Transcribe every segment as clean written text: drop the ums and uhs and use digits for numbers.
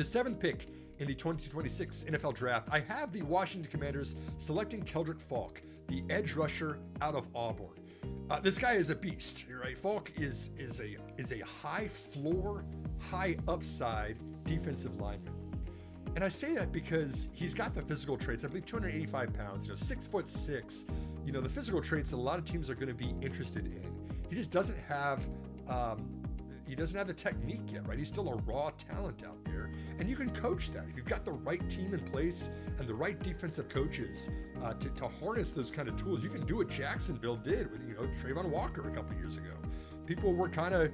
the 7th pick in the 2026 NFL Draft, I have the Washington Commanders selecting Keldrick Falk, the edge rusher out of Auburn. This guy is a beast, right? Falk is a high floor, high upside defensive lineman. And I say that because he's got the physical traits. I believe 285 pounds, 6'6". The physical traits that a lot of teams are going to be interested in. He just doesn't have the technique yet, right? He's still a raw talent out there, and you can coach that if you've got the right team in place and the right defensive coaches to harness those kind of tools. You can do what Jacksonville did with Trayvon Walker a couple years ago. People were kind of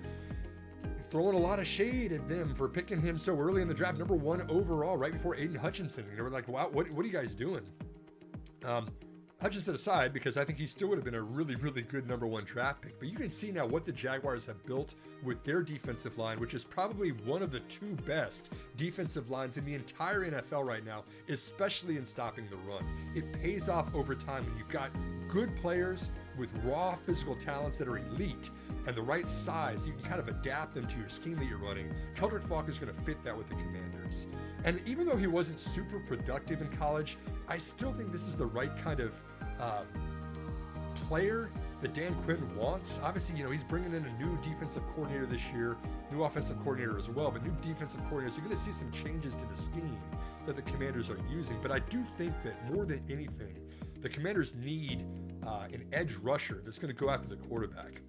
throwing a lot of shade at them for picking him so early in the draft, number 1 overall, right before Aiden Hutchinson. And they were like, wow, what are you guys doing? Hutchinson aside, because I think he still would have been a really, really good number 1 draft pick. But you can see now what the Jaguars have built with their defensive line, which is probably one of the 2 best defensive lines in the entire NFL right now, especially in stopping the run. It pays off over time when you've got good players with raw physical talents that are elite and the right size. You can kind of adapt them to your scheme that you're running. Keldrick Falk is going to fit that with the Commanders. And even though he wasn't super productive in college, I still think this is the right kind of player that Dan Quinn wants. Obviously, he's bringing in a new defensive coordinator this year, new offensive coordinator as well, but new defensive coordinator. So you're going to see some changes to the scheme that the Commanders are using. But I do think that more than anything, the Commanders need an edge rusher that's going to go after the quarterback.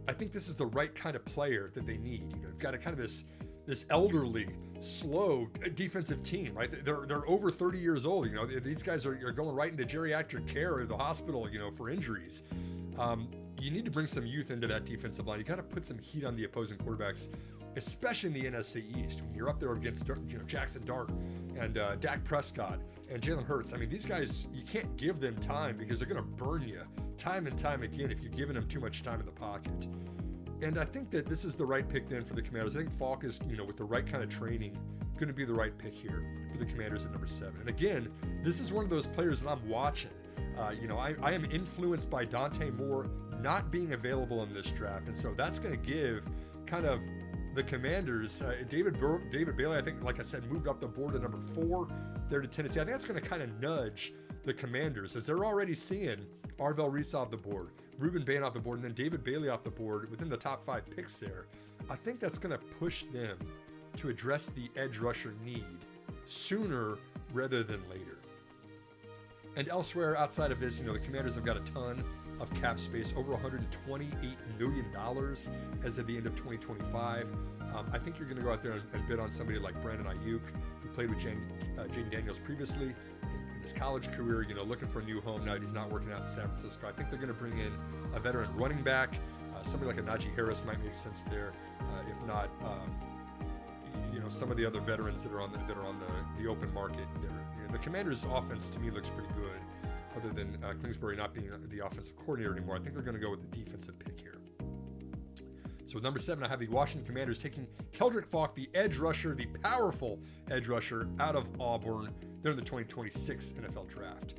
I think this is the right kind of player that they need. They've got a kind of this elderly, slow defensive team, right? They're over 30 years old. These guys are going right into geriatric care at the hospital, for injuries. You need to bring some youth into that defensive line. You got to put some heat on the opposing quarterbacks, especially in the NFC East. When you're up there against Jackson Dart and Dak Prescott and Jalen Hurts. I mean, these guys, you can't give them time because they're going to burn you time and time again if you're giving them too much time in the pocket. And I think that this is the right pick then for the Commanders. I think Falk is, with the right kind of training, going to be the right pick here for the Commanders at number 7. And again, this is one of those players that I'm watching. I am influenced by Dante Moore not being available in this draft. And so that's going to give kind of the Commanders, David Bailey, I think, like I said, moved up the board to number 4 there to Tennessee. I think that's going to kind of nudge the Commanders as they're already seeing Arvell Reese off the board, Ruben Bain off the board, and then David Bailey off the board within the top 5 picks there. I think that's going to push them to address the edge rusher need sooner rather than later. And elsewhere outside of this, the Commanders have got a ton of cap space, over $128 million as of the end of 2025. I think you're going to go out there and bid on somebody like Brandon Ayuk, who played with Jaden Daniels previously in his college career, looking for a new home now that he's not working out in San Francisco. I think they're going to bring in a veteran running back. Somebody like a Najee Harris might make sense there. If not, some of the other veterans that are on the open market there. The Commanders' offense to me looks pretty good, other than Kingsbury not being the offensive coordinator anymore. I think they're going to go with the defensive pick here. So with number 7, I have the Washington Commanders taking Keldrick Falk, the edge rusher, the powerful edge rusher out of Auburn. They're in the 2026 NFL Draft.